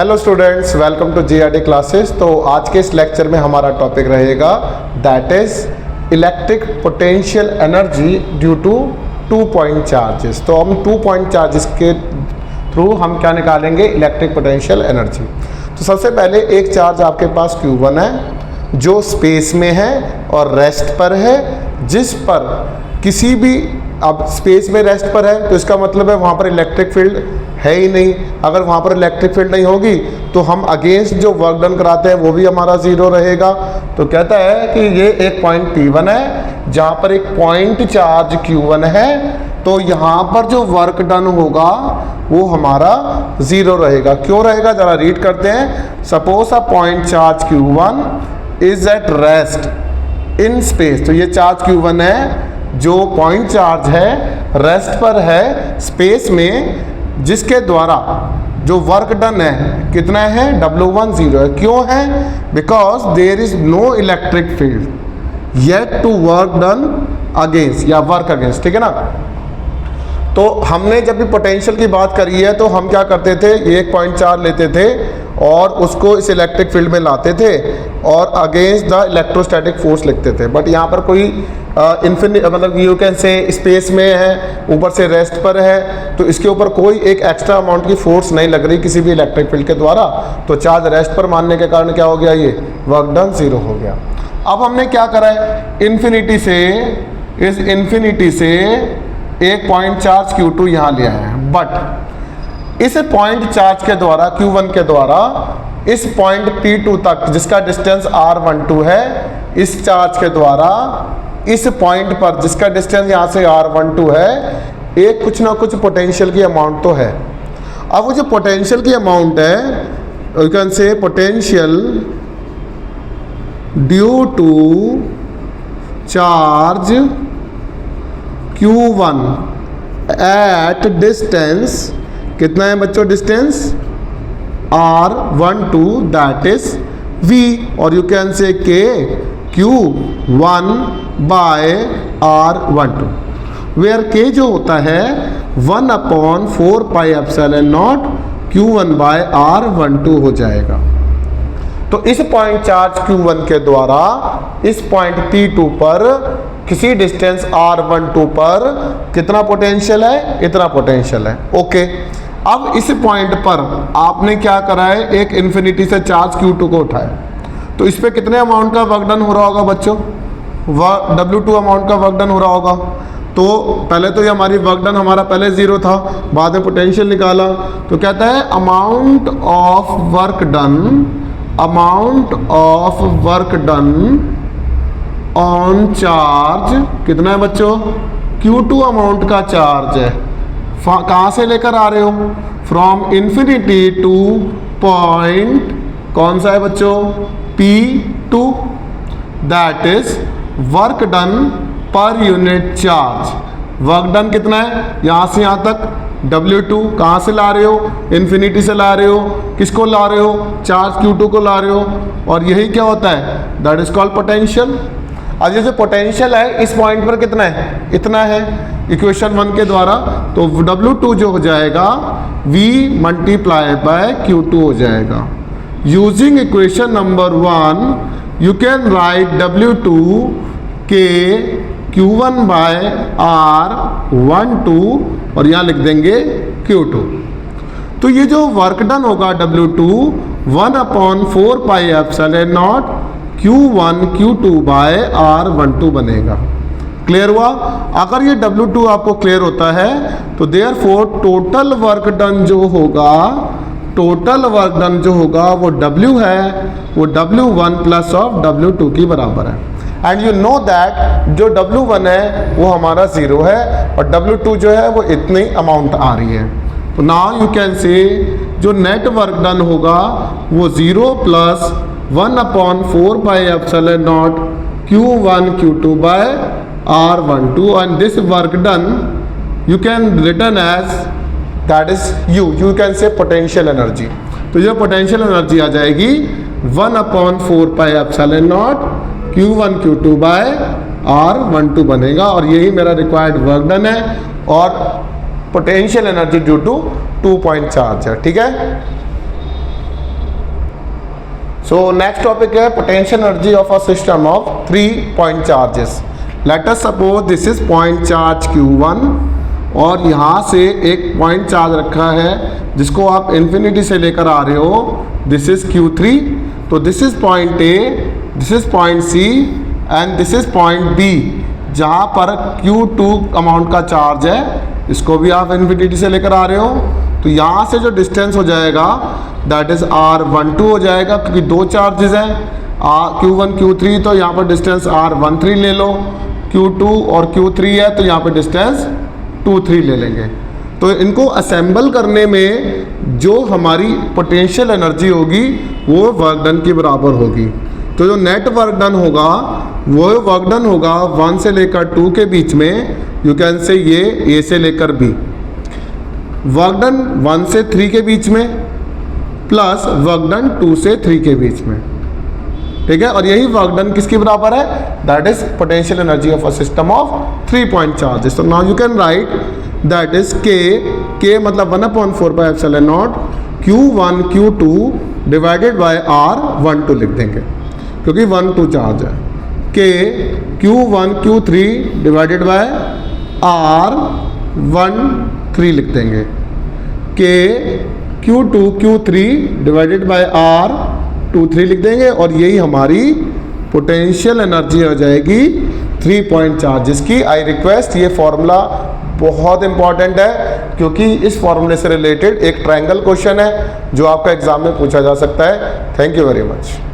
Hello students, welcome to GRD classes. तो आज के इस लेक्चर में हमारा टॉपिक रहेगा that is electric potential energy due to 2 point charges. तो हम 2 पॉइंट चार्जेस के थ्रू हम क्या निकालेंगे, इलेक्ट्रिक पोटेंशियल एनर्जी। तो सबसे पहले एक चार्ज आपके पास Q1 है जो स्पेस में है और रेस्ट पर है, जिस पर किसी भी, अब स्पेस में रेस्ट पर है तो इसका मतलब है वहाँ पर इलेक्ट्रिक फील्ड है ही नहीं। अगर वहाँ पर इलेक्ट्रिक फील्ड नहीं होगी तो हम अगेंस्ट जो वर्क डन कराते हैं वो भी हमारा ज़ीरो रहेगा। तो कहता है कि ये एक पॉइंट P1 है जहाँ पर एक पॉइंट चार्ज Q1 है, तो यहाँ पर जो वर्क डन होगा वो हमारा ज़ीरो रहेगा। क्यों रहेगा, ज़रा रीड करते हैं। Suppose a point charge Q1 is at rest in space. तो ये चार्ज Q1 है जो पॉइंट चार्ज है, रेस्ट पर है स्पेस में, जिसके द्वारा जो वर्क डन है कितना है, W1 0 है। क्यों है, because there is no electric field yet to work done against या वर्क अगेंस्ट, ठीक है ना। तो हमने जब भी पोटेंशियल की बात करी है तो हम क्या करते थे, एक पॉइंट चार्ज लेते थे और उसको इस इलेक्ट्रिक फील्ड में लाते थे और अगेंस्ट द इलेक्ट्रोस्टैटिक फोर्स लिखते थे। बट यहाँ पर कोई इन्फिनिट, मतलब यू कैन से स्पेस में है, ऊपर से रेस्ट पर है, तो इसके ऊपर कोई एक एक्स्ट्रा अमाउंट की फोर्स नहीं लग रही किसी भी इलेक्ट्रिक फील्ड के द्वारा। तो चार्ज रेस्ट पर मानने के कारण क्या हो गया, ये वर्क डन ज़ीरो हो गया। अब हमने क्या करा है, इन्फिनिटी से एक पॉइंट चार्ज Q2 यहाँ लिया है, बट इस पॉइंट चार्ज के द्वारा Q1 के द्वारा इस पॉइंट P2 तक जिसका डिस्टेंस R12 है, इस चार्ज के द्वारा इस पॉइंट पर जिसका डिस्टेंस यहाँ से R12 है, एक कुछ ना कुछ पोटेंशियल की अमाउंट तो है। अब वो जो पोटेंशियल की अमाउंट है, you can say potential due to charge Q1 at distance, कितना है बच्चों distance, R12, that is V, और you can say K Q1 by R12, where K जो होता है 1/4 pi epsilon naught Q1 by R12 हो जाएगा। तो इस पॉइंट चार्ज Q1 के द्वारा इस पॉइंट P2 पर किसी डिस्टेंस R12 पर कितना पोटेंशियल है, इतना पोटेंशियल है। ओके, अब इस पॉइंट पर आपने क्या करा है, एक इन्फिनिटी से चार्ज Q2 को उठाया, तो इस पे कितने अमाउंट का वर्क डन हो रहा होगा बच्चों, W2 अमाउंट का वर्क डन हो रहा होगा। तो पहले तो ये हमारी वर्क डन हमारा पहले ज़ीरो था, बाद में पोटेंशियल निकाला, तो कहता है amount of work done on charge, कितना है बच्चों, Q2 अमाउंट का चार्ज है। कहाँ से लेकर आ रहे हो, फ्रॉम इन्फिनिटी टू पॉइंट, कौन सा है बच्चों, P2, that is work done per unit charge. Work done कितना है, यहाँ से यहाँ तक W2, कहाँ से ला रहे हो, इन्फिनिटी से ला रहे हो, किसको ला रहे हो, चार्ज Q2 को ला रहे हो, और यही क्या होता है, दैट इज कॉल्ड पोटेंशियल। अब जैसे पोटेंशियल है इस पॉइंट पर कितना है, इतना है, इक्वेशन 1 के द्वारा, तो W2 जो हो जाएगा V मल्टीप्लाई बाय Q2 हो जाएगा। Using equation number 1 you can right W2 के Q1 बाय R12 और यहाँ लिख देंगे Q2। तो ये जो वर्क डन होगा W2 1/4 pi epsilon naught Q1 Q2 by R12 बनेगा। क्लियर हुआ। अगर ये W2 आपको क्लियर होता है तो देयरफॉर टोटल वर्क डन जो होगा वो W है, वो W1 प्लस ऑफ W2 की बराबर है। एंड यू नो दैट जो W1 है वो हमारा ज़ीरो है और W2 जो है वो इतनी अमाउंट आ रही है। तो नाउ यू कैन से जो नेट वर्क डन होगा वो 0 plus 1/4 pi epsilon naught Q1 Q2 by R12, and this work done you can written as that is you can say potential energy। तो ये पोटेंशियल एनर्जी आ जाएगी 1/4 pi epsilon naught Q1 Q2 by R12 बनेगा, और यही मेरा required work done है और potential energy due to 2 point charge है। ठीक है। सो नेक्स्ट टॉपिक है potential energy of a system of 3 point charges. Let us suppose this is point charge Q1 और यहाँ से एक पॉइंट चार्ज रखा है जिसको आप इन्फिनिटी से लेकर आ रहे हो, दिस इज Q3। तो this is point A, this is point C and this is point B, जहाँ पर Q2 अमाउंट का चार्ज है, इसको भी आप इन्फिनिटी से लेकर आ रहे हो। तो यहाँ से जो डिस्टेंस हो जाएगा दैट इज R12 हो जाएगा, क्योंकि दो चार्जेस हैं Q1 Q3, तो यहाँ पर डिस्टेंस R13 ले लो। Q2 और Q3 है तो यहाँ पर डिस्टेंस 23 ले लेंगे। तो इनको असेंबल करने में जो हमारी पोटेंशियल एनर्जी होगी वो वर्क डन के बराबर होगी। तो जो नेट वर्क डन होगा वो वर्क डन होगा 1 से लेकर 2 के बीच में, यू कैन से ये A से लेकर B। वर्क डन 1 से 3 के बीच में प्लस वर्क डन 2 से 3 के बीच में, ठीक है। और यही वर्क डन किसके बराबर है, that is potential energy of a system of 3 point charges. तो now you can write that is K मतलब 1/4πε0 Q1 Q2 divided by R12 लिख देंगे, क्योंकि 1 2 चार्ज है। K Q1 Q3 divided by R13 लिख देंगे। K Q2 Q3 divided by R23 लिख देंगे। और यही हमारी पोटेंशियल एनर्जी हो जाएगी 3 पॉइंट चार्जेस की। आई रिक्वेस्ट, ये फॉर्मूला बहुत इंपॉर्टेंट है, क्योंकि इस फॉर्मूले से रिलेटेड एक ट्रायंगल क्वेश्चन है जो आपका एग्जाम में पूछा जा सकता है। Thank you very much.